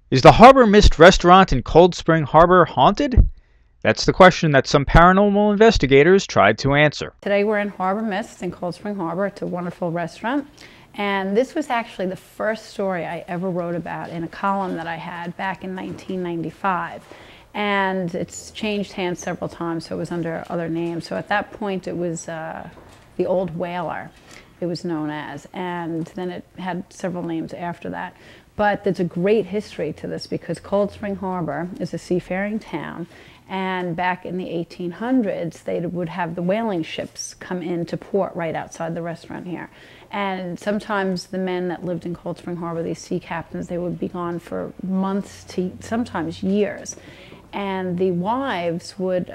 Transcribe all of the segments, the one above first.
Is the Harbor Mist restaurant in Cold Spring Harbor haunted? That's the question that some paranormal investigators tried to answer. Today we're in Harbor Mist in Cold Spring Harbor. It's a wonderful restaurant. And this was actually the first story I ever wrote about in a column that I had back in 1995. And it's changed hands several times, so it was under other names. So at that point it was the Old Whaler, it was known as. And then it had several names after that. But there's a great history to this because Cold Spring Harbor is a seafaring town, and back in the 1800s they would have the whaling ships come into port right outside the restaurant here. And sometimes the men that lived in Cold Spring Harbor, these sea captains, they would be gone for months to sometimes years. And the wives would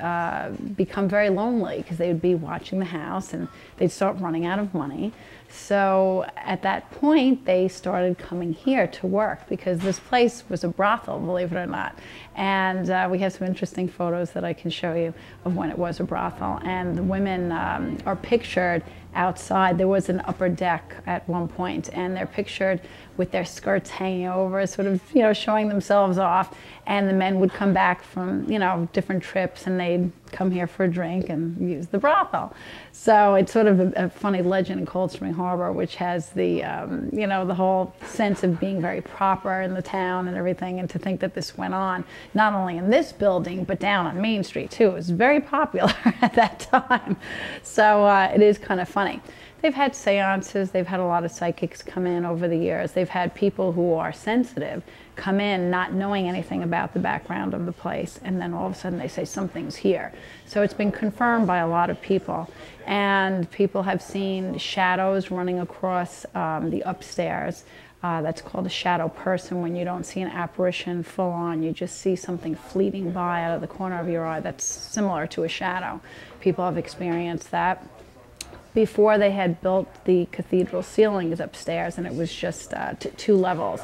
become very lonely because they would be watching the house and they'd start running out of money. So at that point, they started coming here to work because this place was a brothel, believe it or not. And we have some interesting photos that I can show you of when it was a brothel. And the women are pictured outside. There was an upper deck at one point, and they're pictured with their skirts hanging over, sort of, you know, showing themselves off. And the men would come back from, you know, different trips, and they'd come here for a drink and use the brothel. So it's sort of a funny legend in Cold Spring Harbor, which has the, you know, the whole sense of being very proper in the town and everything. And to think that this went on, not only in this building, but down on Main Street too. It was very popular at that time. So it is kind of funny. They've had seances, they've had a lot of psychics come in over the years. They've had people who are sensitive come in not knowing anything about the background of the place, and then all of a sudden they say something's here. So it's been confirmed by a lot of people. And people have seen shadows running across the upstairs. That's called a shadow person, when you don't see an apparition full on, you just see something fleeting by out of the corner of your eye that's similar to a shadow. People have experienced that. Before they had built the cathedral ceilings upstairs, and it was just 2 levels.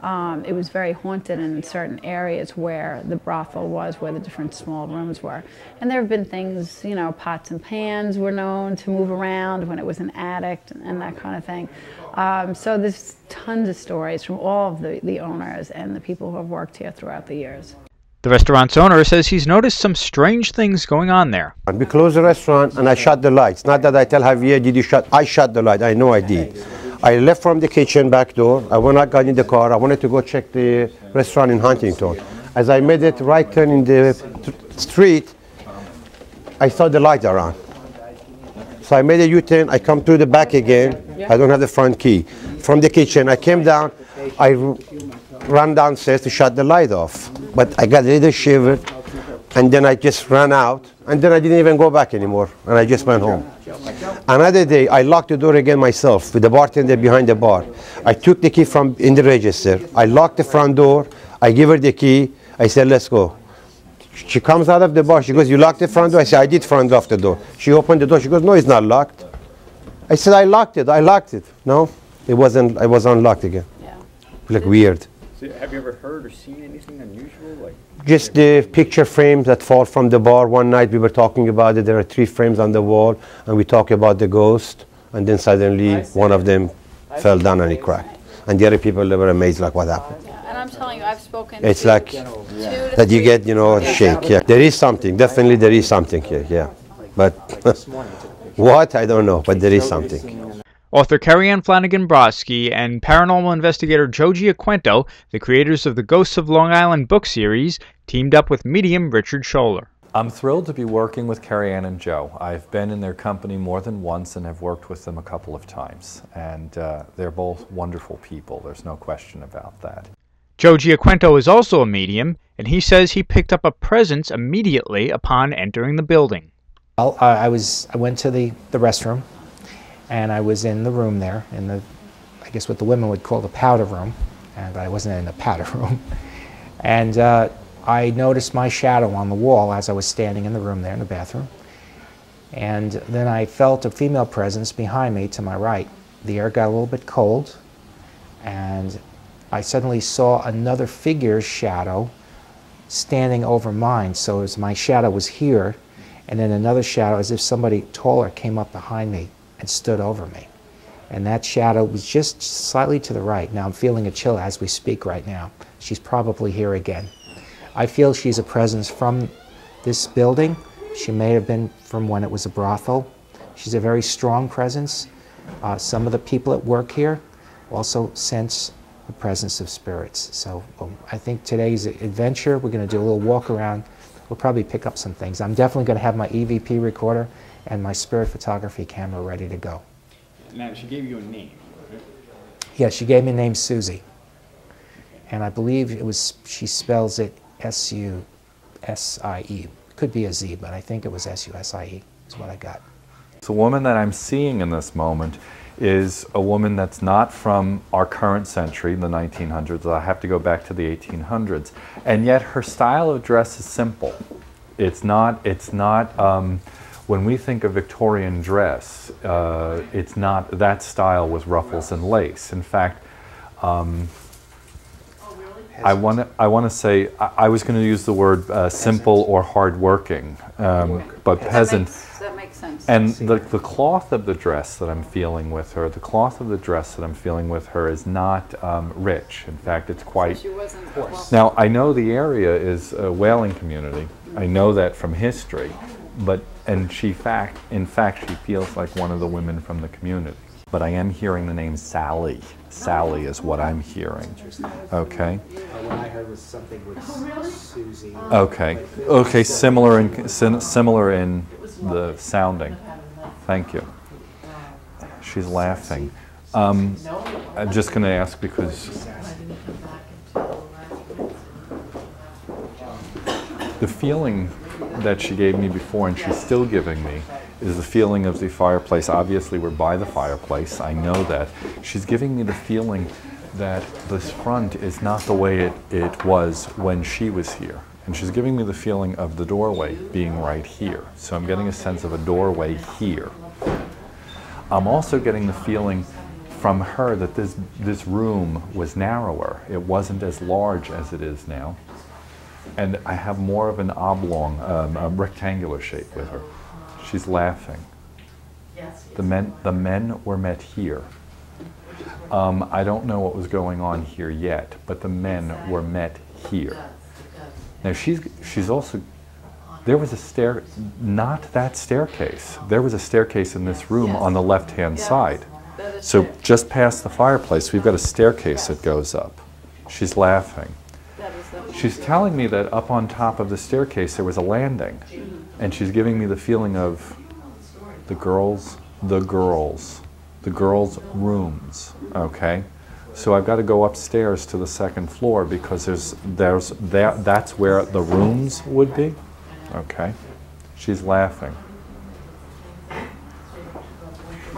It was very haunted in certain areas where the brothel was, where the different small rooms were. And there have been things, you know, pots and pans were known to move around when it was an attic and that kind of thing. So there's tons of stories from all of the owners and the people who have worked here throughout the years. The restaurant's owner says he's noticed some strange things going on there. We closed the restaurant and I shut the lights. Not that I tell Javier, did you shut? I shut the light. I know I did. I left from the kitchen back door. I went out, got in the car. I wanted to go check the restaurant in Huntington. As I made it right turn in the street, I saw the light around. So I made a U-turn. I come through the back again. I don't have the front key. From the kitchen, I came down. I ran downstairs to shut the light off. But I got a little shiver, and then I just ran out, and then I didn't even go back anymore, and I just went home. Another day, I locked the door again myself with the bartender behind the bar. I took the key from in the register. I locked the front door. I give her the key. I said, let's go. She comes out of the bar. She goes, you locked the front door? I said, I did front off the door. She opened the door. She goes, no, it's not locked. I said, I locked it. I locked it. No, it wasn't. I was unlocked again. Yeah. Like weird. So have you ever heard or seen anything unusual? Like just the picture frames that fall from the bar. One night we were talking about it. There are 3 frames on the wall, and we talk about the ghost, and then suddenly one of them fell down and it cracked. And the other people, they were amazed, like, what happened? Yeah, and I'm telling you, I've spoken it's like that you get, you know, a shake. Yeah. There is something. Definitely there is something here, yeah. But what? I don't know, but there is something. Author Kerriann Flanagan Brosky and paranormal investigator Joe Giaquinto, the creators of the Ghosts of Long Island book series, teamed up with medium Richard Schoeller. I'm thrilled to be working with Kerriann and Joe. I've been in their company more than once and have worked with them a couple of times. And they're both wonderful people. There's no question about that. Joe Giaquinto is also a medium, and he says he picked up a presence immediately upon entering the building. Well, I went to the restroom, and I was in the room there, in the, I guess what the women would call the powder room, but I wasn't in the powder room. And I noticed my shadow on the wall as I was standing in the room there in the bathroom. And then I felt a female presence behind me to my right. The air got a little bit cold, and I suddenly saw another figure's shadow standing over mine. So as my shadow was here, and then another shadow as if somebody taller came up behind me and stood over me. And that shadow was just slightly to the right. Now I'm feeling a chill as we speak right now. She's probably here again. I feel she's a presence from this building. She may have been from when it was a brothel. She's a very strong presence. Some of the people at work here also sense the presence of spirits. So I think today's adventure, we're going to do a little walk around. We'll probably pick up some things. I'm definitely going to have my EVP recorder and my spirit photography camera ready to go. Now, she gave you a name, right? Yeah, she gave me the name Susie. And I believe it was, she spells it S-U-S-I-E. Could be a Z, but I think it was S-U-S-I-E is what I got. The woman that I'm seeing in this moment is a woman that's not from our current century, the 1900s. I have to go back to the 1800s. And yet her style of dress is simple. It's not when we think of Victorian dress, it's not that style with ruffles and lace. In fact, I want to say, I was going to use the word simple or hardworking, but peasant. That makes sense. And the cloth of the dress that I'm feeling with her, is not rich. In fact, it's quite. So she wasn't well, Now, I know the area is a whaling community. I know that from history, and in fact, she feels like one of the women from the community. But I am hearing the name Sally. Sally is what I'm hearing. Okay. What I heard was something with Susie. Okay. Okay. Similar in the sounding. Thank you. She's laughing. I'm just going to ask because the feeling that she gave me before, and she's still giving me, is the feeling of the fireplace. Obviously, we're by the fireplace. I know that. She's giving me the feeling that this front is not the way it was when she was here. And she's giving me the feeling of the doorway being right here. So I'm getting a sense of a doorway here. I'm also getting the feeling from her that this room was narrower. It wasn't as large as it is now. And I have more of an oblong, a rectangular shape with her. She's laughing. The men were met here. I don't know what was going on here yet, but the men were met here. Now she's also, there was a not that staircase. There was a staircase in this room on the left-hand side. So just past the fireplace, we've got a staircase that goes up. She's laughing. She's telling me that up on top of the staircase there was a landing. And she's giving me the feeling of the girls' rooms, okay? So I've got to go upstairs to the second floor because that's where the rooms would be, okay? She's laughing.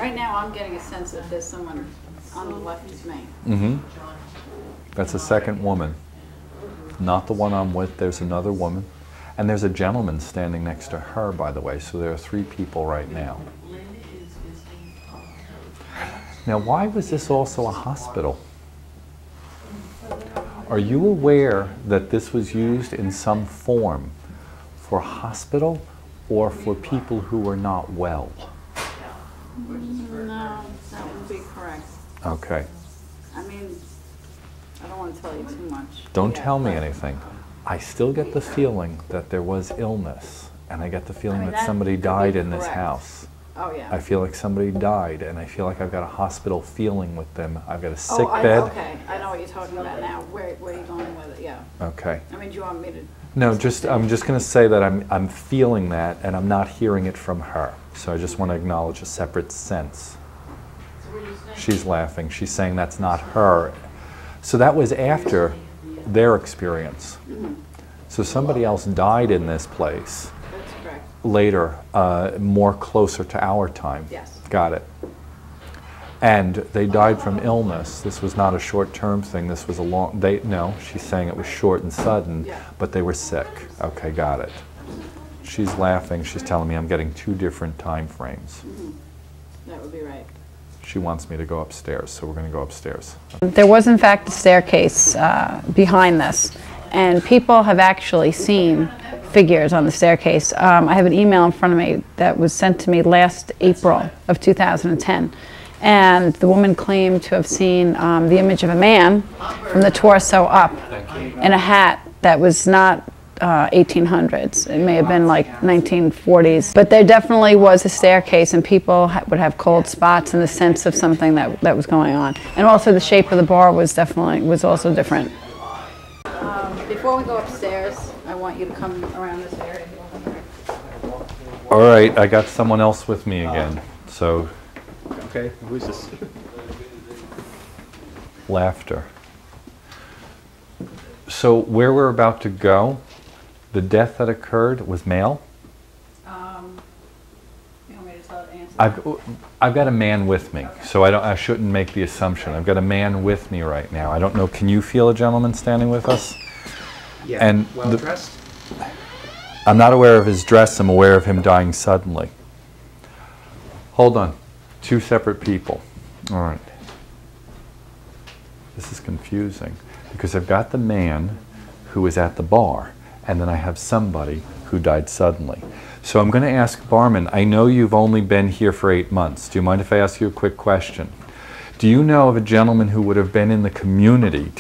right now I'm getting a sense that there's someone on the left of me. Mm-hmm. That's a second woman. Not the one I'm with, there's another woman. And there's a gentleman standing next to her, by the way, so there are 3 people right now. Now, why was this also a hospital? Are you aware that this was used in some form for hospital or for people who were not well? No, that would be correct. Okay. I mean, I don't want to tell you too much. Don't tell me anything. I still get the feeling that there was illness, and I get the feeling that somebody died in this house. Oh, yeah. I feel like somebody died, and I feel like I've got a hospital feeling with them. I've got a sick bed. Okay, I know what you're talking about now. Where are you going with it? Yeah. Okay. I mean, do you want me to? No, I'm just going to say that I'm feeling that, and I'm not hearing it from her. So I just want to acknowledge a separate sense. She's laughing. She's saying that's not her. So that was after their experience. Mm-hmm. So somebody else died in this place. That's correct. Later, more closer to our time. Yes. Got it. And they died from illness. This was not a short-term thing. This was a long. No, she's saying it was short and sudden, Yeah. but they were sick. Okay, got it. She's laughing. She's telling me I'm getting 2 different time frames. Mm-hmm. That would be right. She wants me to go upstairs, so we're going to go upstairs. There was, in fact, a staircase behind this, and people have actually seen figures on the staircase. I have an email in front of me that was sent to me last April of 2010, And the woman claimed to have seen the image of a man from the torso up in a hat that was not 1800s. It may have been like 1940s. But there definitely was a staircase, and people would have cold spots and the sense of something that was going on. And also the shape of the bar was also different. Before we go upstairs, I want you to come around this area. All right, I got someone else with me again. So, Okay, who's this? laughter. So where we're about to go, the death that occurred was male? You want me to tell answer? I've got a man with me, so I shouldn't make the assumption. I've got a man with me right now. I don't know, can you feel a gentleman standing with us? Yeah, And well dressed. I'm not aware of his dress, I'm aware of him dying suddenly. Hold on, 2 separate people. All right. This is confusing, because I've got the man who was at the bar, and then I have somebody who died suddenly. So I'm going to ask Barman, I know you've only been here for 8 months. Do you mind if I ask you a quick question? Do you know of a gentleman who would have been in the community?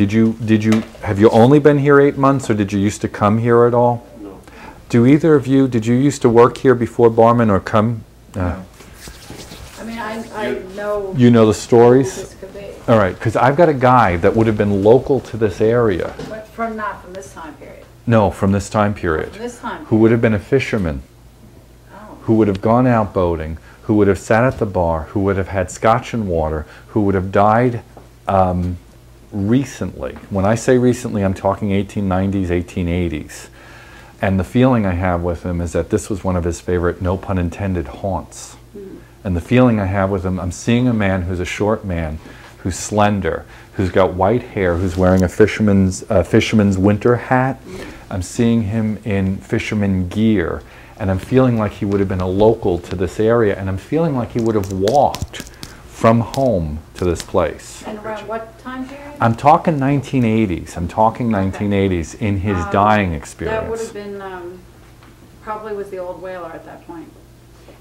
Have you only been here 8 months, or did you used to come here at all? No. Do either of you, did you used to work here before Barman, or come? I mean, I know You know the who stories? this could be, All right, because I've got a guy that would have been local to this area. but not from this time period. No, from this time period. From this time Who would have been a fisherman, Oh. who would have gone out boating, who would have sat at the bar, who would have had scotch and water, who would have died recently. When I say recently, I'm talking 1890s, 1880s. And the feeling I have with him is that this was one of his favorite, no pun intended, haunts. And the feeling I have with him, I'm seeing a man who's a short man, who's slender, who's got white hair, who's wearing a fisherman's winter hat. I'm seeing him in fisherman gear, and I'm feeling like he would have been a local to this area, and I'm feeling like he would have walked from home to this place. And around what time period? I'm talking 1980s. I'm talking 1980s in his dying experience. That would have been, probably was the old whaler at that point.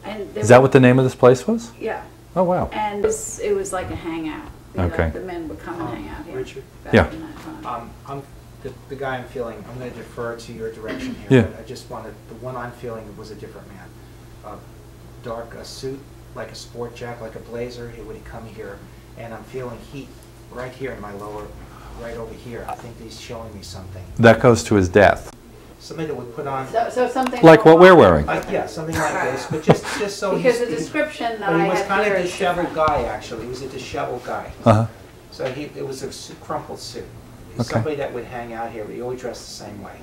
And Is that what the name of this place was? Yeah. Oh, wow. And it was like a hangout. Okay. The men would come and hang out here. Richard? back Yeah. in that time. I'm the guy I'm feeling. I'm going to defer to your direction here. Yeah. But I just wanted the one I'm feeling was a different man. Dark suit, like a sport jacket, like a blazer. He would come here, and I'm feeling heat right here in my lower, right over here. I think he's showing me something. That goes to his death. Something that would put on. So something Like what we're wearing. Yeah, something like this, but just so Because the he's- description that But I he was had kind here of a is disheveled different. guy, actually. He was a disheveled guy. Uh-huh. So it was a crumpled suit. Okay. Somebody that would hang out here, but he always dressed the same way.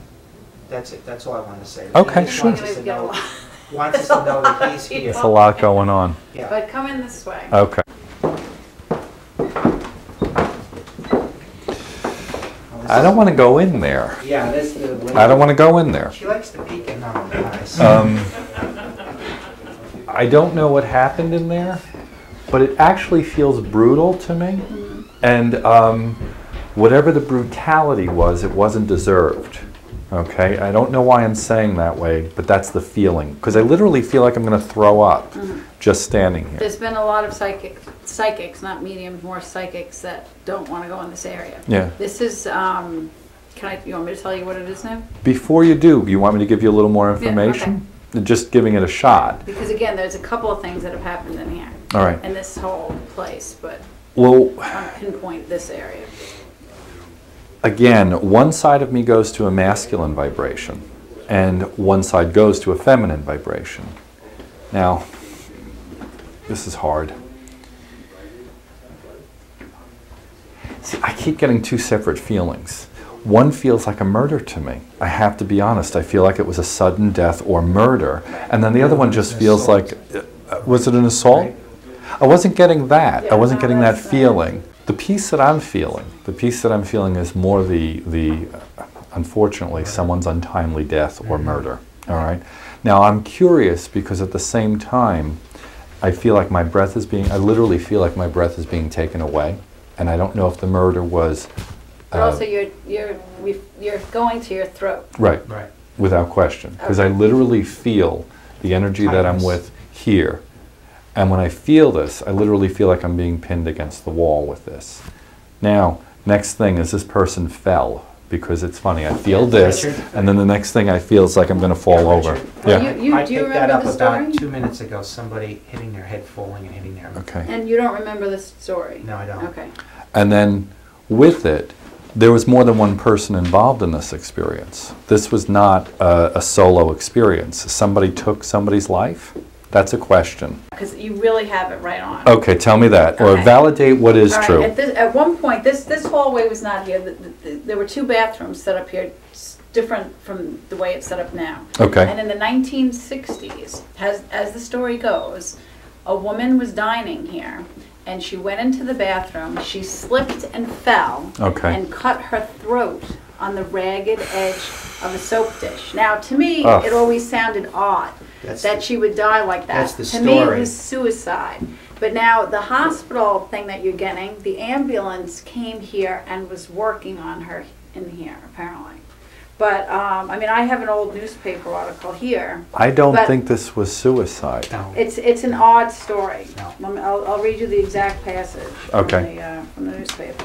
That's it. That's all I want to say. Okay, He just sure. wants us to know, wants us to know that he's here. There's a lot going on. Yeah. But come in this way. Okay. I don't want to go in there. Yeah, that's the way. I don't want to go in there. She likes to peek in on the eyes. I don't know what happened in there, but it actually feels brutal to me. And whatever the brutality was, it wasn't deserved. Okay? I don't know why I'm saying that way, but that's the feeling. Because I literally feel like I'm going to throw up just standing here. There's been a lot of psychics, not mediums, more psychics that don't want to go in this area. Yeah. This is, you want me to tell you what it is now? Before you do, you want me to give you a little more information? Just giving it a shot. Because again, there's a couple of things that have happened in here. All right. In this whole place, but Well, I'll pinpoint this area. again, one side of me goes to a masculine vibration, and one side goes to a feminine vibration. Now, this is hard. See, I keep getting 2 separate feelings. One feels like a murder to me. I have to be honest. I feel like it was a sudden death or murder. And then the other one just feels like, was it an assault? I wasn't getting that. I wasn't getting that feeling. The piece that I'm feeling is more the unfortunately, someone's untimely death or murder. All right? Now, I'm curious because at the same time, I feel like my breath is being, I literally feel like my breath is being taken away. And I don't know if the murder was... But also you're going to your throat. Right. Right. Without question. Because I literally feel the energy that I'm with here. And when I feel this, I literally feel like I'm being pinned against the wall with this. Now, next thing is this person fell, because it's funny, I feel this, and then the next thing I feel is like I'm going to fall over. Well, Yeah. do I you picked that remember up the story? about 2 minutes ago, somebody hitting their head, falling and hitting their... Okay. And you don't remember the story? No, I don't. Okay. And then with it, there was more than one person involved in this experience. This was not a solo experience. Somebody took somebody's life? That's a question. Because you really have it right on. Okay, tell me that, or Okay. validate what is All right, true. at one point, this hallway was not here. There were 2 bathrooms set up here, different from the way it's set up now. Okay. And in the 1960s, as the story goes, a woman was dining here, and she went into the bathroom. She slipped and fell, Okay. and cut her throat on the ragged edge of a soap dish. Now, to me, Ugh. it always sounded odd That's that the- she would die like that. that's the To me, it story. was suicide. But now, the hospital thing that you're getting, the ambulance came here and was working on her in here, apparently. But, I mean, I have an old newspaper article here. I don't but think this was suicide. No. It's an odd story. No. I'll read you the exact passage Okay. from the newspaper.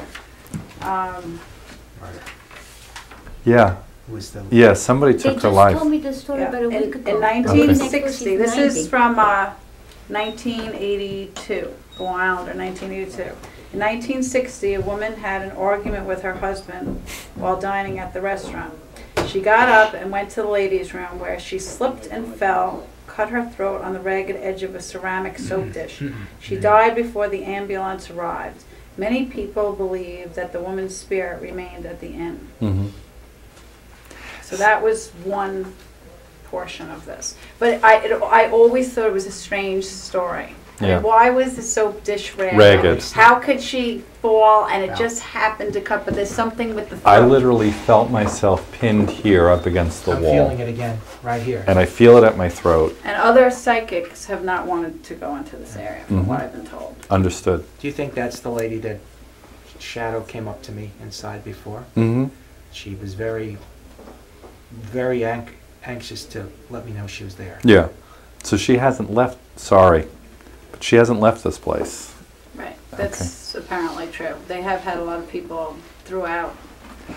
Yeah, Was the... yeah, somebody They took just her life. told me this story Yeah. about a week ago. In Next 1960, week this she's is 90. from 1982, Long Island, or 1982. In 1960, a woman had an argument with her husband while dining at the restaurant. She got up and went to the ladies' room, where she slipped and fell, cut her throat on the ragged edge of a ceramic soap dish. She died before the ambulance arrived. Many people believe that the woman's spirit remained at the inn. Mhm. So that was one portion of this. But I always thought it was a strange story. I Yeah. mean, why was the soap dish ragged? Ragged. How could she fall and it No. just happened to cut? But there's something with the throat. I literally felt myself pinned here up against the I'm wall. feeling it again, right here. And I feel it at my throat. And other psychics have not wanted to go into this area, from what I've been told. Understood. Do you think that's the lady that shadow came up to me inside before? Mm-hmm. She was very, very anxious to let me know she was there. Yeah. So she hasn't left, sorry, but she hasn't left this place. Right. That's apparently true. They have had a lot of people throughout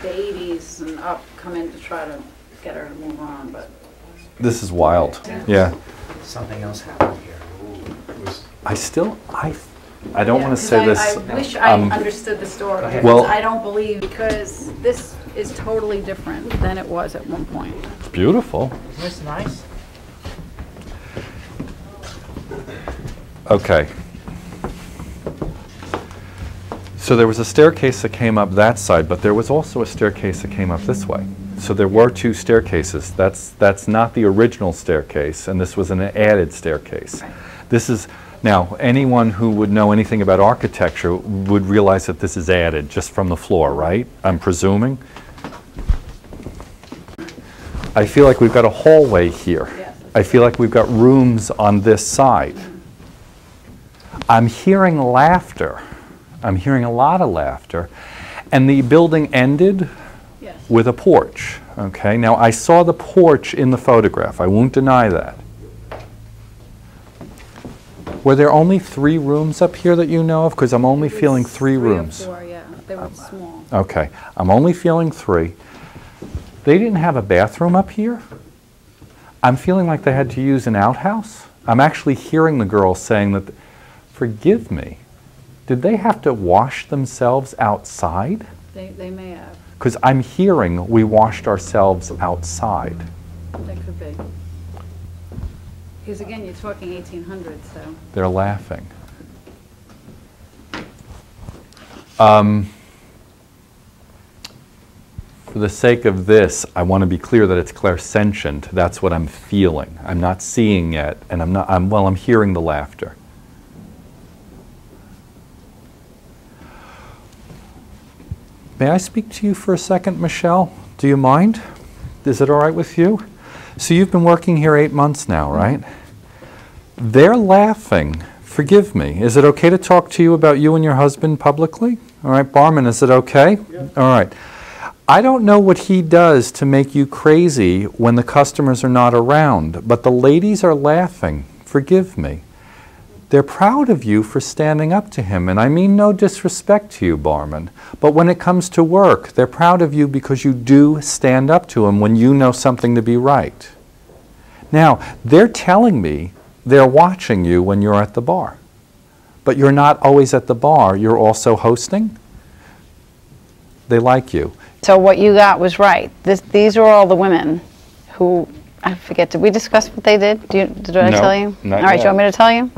the 80s and up come in to try to get her to move on, but This is wild. Yeah. Something else happened here. I don't Yeah, want to 'cause say this. I wish I um, understood the story. Go ahead. Because Well- I don't believe, because this is totally different than it was at one point. It's beautiful. Isn't this nice? Okay. So there was a staircase that came up that side, but there was also a staircase that came up this way. So there were 2 staircases. That's not the original staircase, and this was an added staircase. Right. This is, now, anyone who would know anything about architecture would realize that this is added just from the floor, right? I'm presuming. I feel like we've got a hallway here. Yes. I feel like we've got rooms on this side. I'm hearing laughter. I'm hearing a lot of laughter. And the building ended Yes. with a porch. Okay, now I saw the porch in the photograph. I won't deny that. Were there only 3 rooms up here that you know of? Because I'm only feeling 3 rooms. 3 or 4, yeah. They were small. Okay, I'm only feeling 3. They didn't have a bathroom up here. I'm feeling like they had to use an outhouse. I'm actually hearing the girls saying that, forgive me, did they have to wash themselves outside? They may have. Because I'm hearing we washed ourselves outside. That could be. Because again, you're talking 1800s, so. They're laughing. For the sake of this, I want to be clear that it's clairsentient. That's what I'm feeling. I'm not seeing yet, and I'm hearing the laughter. May I speak to you for a second, Michelle? Do you mind? Is it all right with you? So you've been working here 8 months now, right? They're laughing. Forgive me. Is it okay to talk to you about you and your husband publicly? All right, Barman, is it okay? Yeah. All right. I don't know what he does to make you crazy when the customers are not around, but the ladies are laughing. Forgive me. they're proud of you for standing up to him. And I mean no disrespect to you, Barman, but when it comes to work, they're proud of you because you do stand up to him when you know something to be right. Now, they're telling me they're watching you when you're at the bar. But you're not always at the bar, you're also hosting. They like you. So what you got was right. These are all the women who, I forget, did we discuss what they did? Did I No, tell you? not All right, yet. you want me to tell you?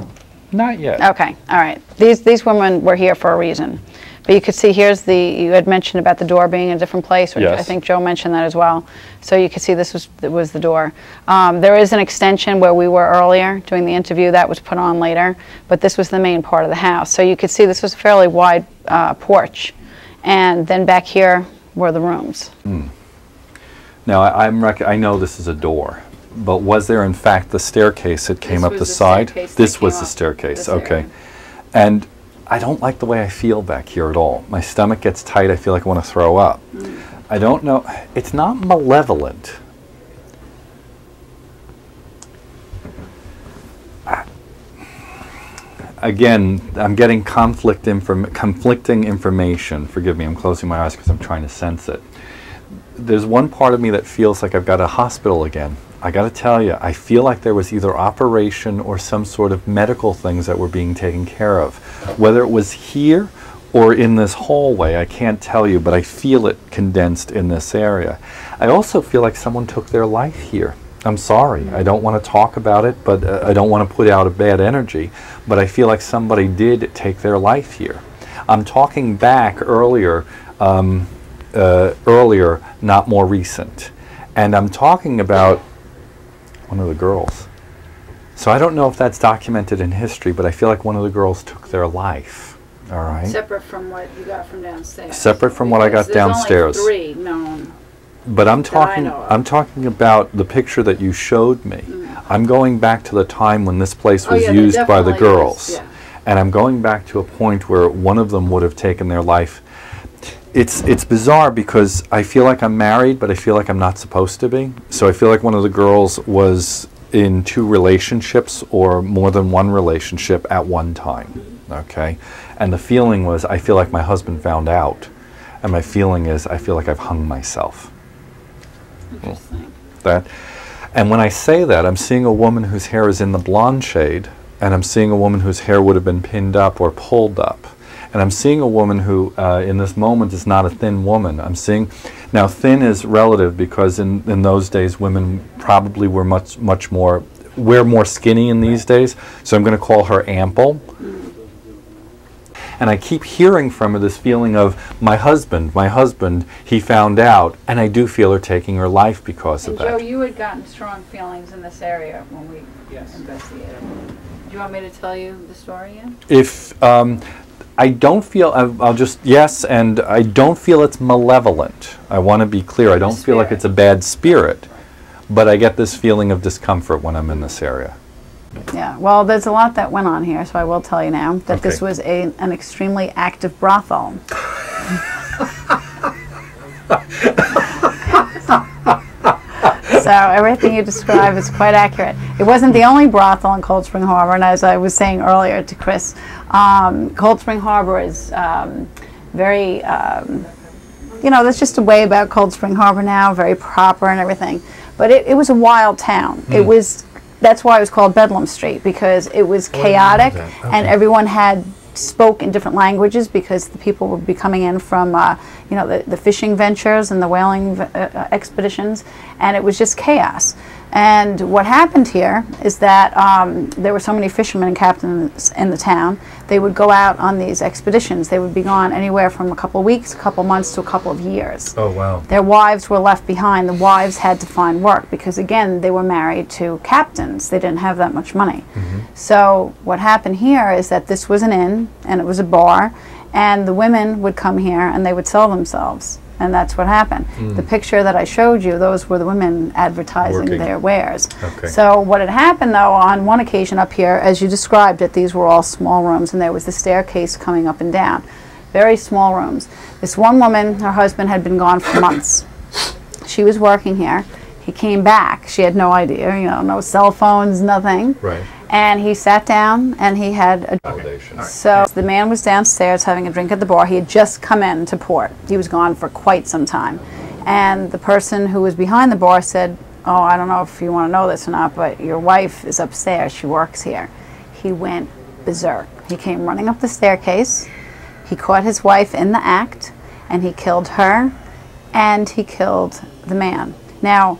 Not yet. Okay, all right. These women were here for a reason. But you could see here's you had mentioned about the door being in a different place, or Yes. I think Joe mentioned that as well. So you could see this was the door. There is an extension where we were earlier doing the interview that was put on later, but this was the main part of the house. So you could see this was a fairly wide porch. And then back here were the rooms. Now, I know this is a door, but was there in fact the staircase that came up was the the side? staircase that This was came the up staircase, this okay. area. And I don't like the way I feel back here at all. My stomach gets tight, I feel like I want to throw up. I don't know, it's not malevolent. Again, I'm getting conflicting information. Forgive me, I'm closing my eyes because I'm trying to sense it. There's one part of me that feels like I've got a hospital again. I got to tell you, I feel like there was either operation or some sort of medical things that were being taken care of. Whether it was here or in this hallway, I can't tell you, but I feel it condensed in this area. I also feel like someone took their life here. I'm sorry, I don't want to talk about it, but I don't want to put out a bad energy, but I feel like somebody did take their life here. I'm talking back earlier, not more recent. And I'm talking about one of the girls. So I don't know if that's documented in history, but I feel like one of the girls took their life. All right? Separate from what you got from downstairs. Separate from what I got downstairs. There's only 3 known. But I'm talking, know of. I'm talking about the picture that you showed me. I'm going back to the time when this place was yeah, used by the definitely girls. is, yeah. And I'm going back to a point where one of them would have taken their life. It's bizarre because I feel like I'm married, but I feel like I'm not supposed to be. So I feel like one of the girls was in 2 relationships or more than one relationship at one time. Okay? And the feeling was, I feel like my husband found out. And my feeling is, I feel like I've hung myself. Interesting. And when I say that, I'm seeing a woman whose hair is in the blonde shade, and I'm seeing a woman whose hair would have been pinned up or pulled up. And I'm seeing a woman who, in this moment, is not a thin woman. I'm seeing, now thin is relative because in those days, women probably were much more, we're more skinny in these days, so I'm going to call her ample. And I keep hearing from her this feeling of, my husband, he found out, and I do feel her taking her life because of And that. Joe, you had gotten strong feelings in this area when we investigated. Do you want me to tell you the story yet? If, I don't feel, I'll just, yes, and I don't feel it's malevolent. I want to be clear, I don't feel like it's a bad spirit, but I get this feeling of discomfort when I'm in this area. Yeah, well, there's a lot that went on here, so I will tell you now that this Okay. was an extremely active brothel. So everything you describe is quite accurate. It wasn't the only brothel in Cold Spring Harbor, and as I was saying earlier to Chris, Cold Spring Harbor is very, you know, there's just a way about Cold Spring Harbor now, very proper and everything. But it was a wild town. It was, that's why it was called Bedlam Street, because it was chaotic, and everyone spoke in different languages because the people would be coming in from, you know, the fishing ventures and the whaling expeditions, and it was just chaos. And what happened here is that there were so many fishermen and captains in the town, they would go out on these expeditions. They would be gone anywhere from a couple of weeks, a couple of months, to a couple of years. Oh, wow. Their wives were left behind. The wives had to find work because, again, they were married to captains. They didn't have that much money. So what happened here is that this was an inn, and it was a bar, and the women would come here and they would sell themselves. And that's what happened. The picture that I showed you, those were the women advertising Working. their wares. Okay. So what had happened, though, on one occasion up here, as you described it, these were all small rooms, and there was the staircase coming up and down. Very small rooms. This one woman, her husband had been gone for months. She was working here. He came back. She had no idea, you know, no cell phones, nothing. Right. And he sat down and he had a Validation. So the man was downstairs having a drink at the bar. He had just come in to port. He was gone for quite some time. And the person who was behind the bar said, "Oh, I don't know if you want to know this or not, but your wife is upstairs. She works here." He went berserk. He came running up the staircase. He caught his wife in the act, and he killed her, and he killed the man. Now,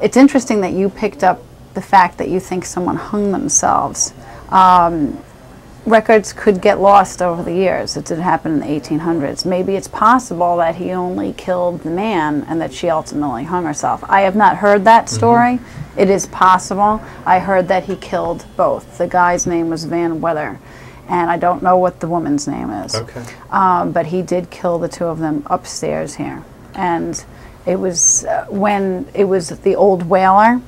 it's interesting that you picked up the fact that you think someone hung themselves. Records could get lost over the years. It did happen in the 1800s. Maybe it's possible that he only killed the man and that she ultimately hung herself. I have not heard that story. It is possible. I heard that he killed both. The guy's name was Van Weather, and I don't know what the woman's name is. Okay. But he did kill the two of them upstairs here. And it was when it was the old whaler.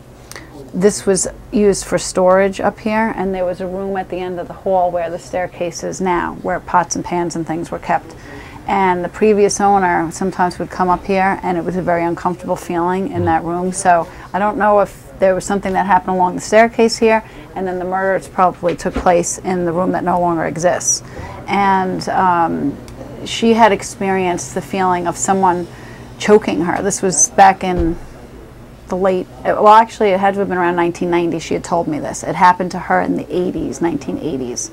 This was used for storage up here, and there was a room at the end of the hall where the staircase is now, where pots and pans and things were kept. And the previous owner sometimes would come up here, and it was a very uncomfortable feeling in that room. So I don't know if there was something that happened along the staircase here, and then the murders probably took place in the room that no longer exists. And she had experienced the feeling of someone choking her. This was back in the late, well, actually it had to have been around 1990. She had told me this. It happened to her in the 80s, 1980s.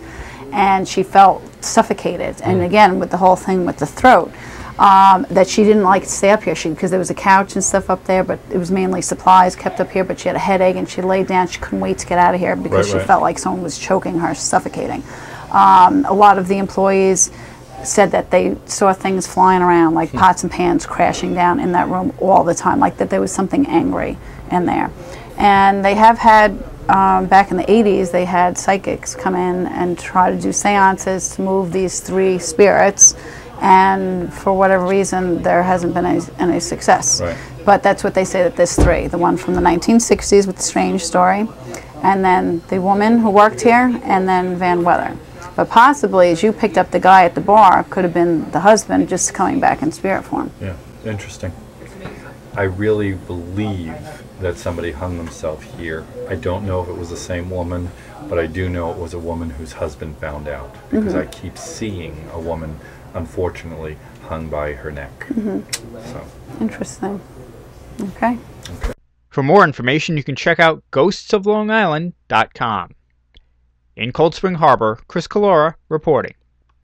And she felt suffocated. And again, with the whole thing with the throat, that she didn't like to stay up here because there was a couch and stuff up there, but it was mainly supplies kept up here, but she had a headache and she laid down. She couldn't wait to get out of here because she felt like someone was choking her, suffocating. A lot of the employees said that they saw things flying around, like pots and pans crashing down in that room all the time, like that there was something angry in there. And they have had, back in the 80s, they had psychics come in and try to do seances to move these three spirits, and for whatever reason, there hasn't been any success. Right. But that's what they say, that there's three. The one from the 1960s with the strange story, and then the woman who worked here, and then Van Weather. But possibly, as you picked up the guy at the bar, could have been the husband just coming back in spirit form. Yeah, interesting. I really believe that somebody hung themselves here. I don't know if it was the same woman, but I do know it was a woman whose husband found out, because I keep seeing a woman, unfortunately, hung by her neck. So. Interesting. Okay. For more information, you can check out ghostsoflongisland.com. In Cold Spring Harbor, Chris Calora reporting.